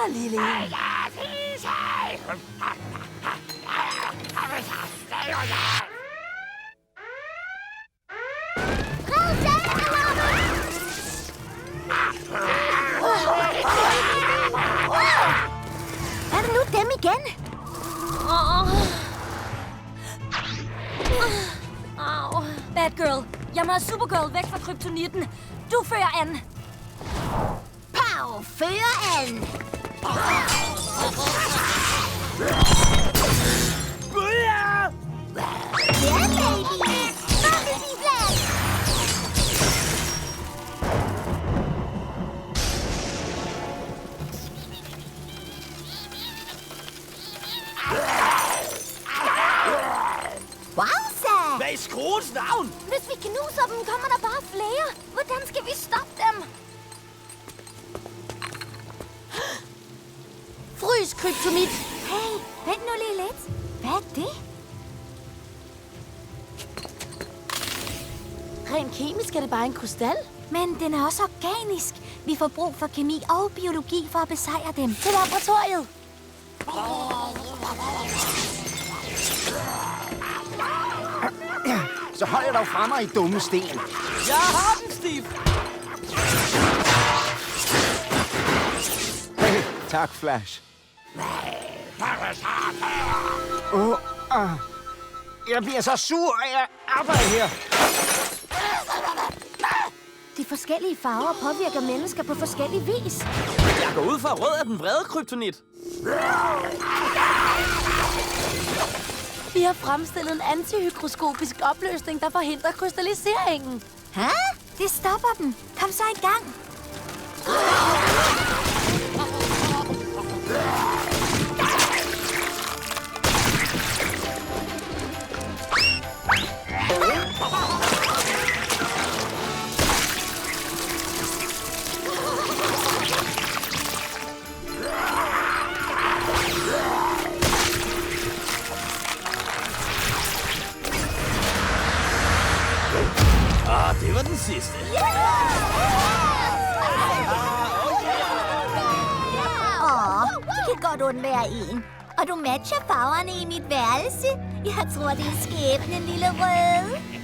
der, lille en. Er det nu dem igen? Batgirl, jeg må have Supergirl væk fra kryptonitten. Du fører an. Pow, fører an! Ja, baby! Bumblebee-blast! Wowza! Hvad i skruens navn? Hvis vi knuser dem, kommer der bare flere. Hvordan skal vi stoppe dem? Frys, kryptonit. Hey, vent nu lige lidt. Hvad er det? Rent kemisk er det bare en krystal. Men den er også organisk. Vi får brug for kemi og biologi for at besejre dem. Til laboratoriet. Så hold jer dog fra mig, I dumme sten. Jeg har den, Steve. Hey, tak, Flash. Jeg bliver så sur, at jeg arbejder her. De forskellige farver påvirker mennesker på forskellig vis. Jeg går ud fra rød af den vrede kryptonit. Vi har fremstillet en antihygroskopisk opløsning, der forhindrer krystalliseringen. Hæ? Det stopper dem. Kom så i gang. Det var den sidste. Det kan godt undvære en. Og du matcher farverne i mit værelse. Jeg tror, det er skæbnen, lille røde.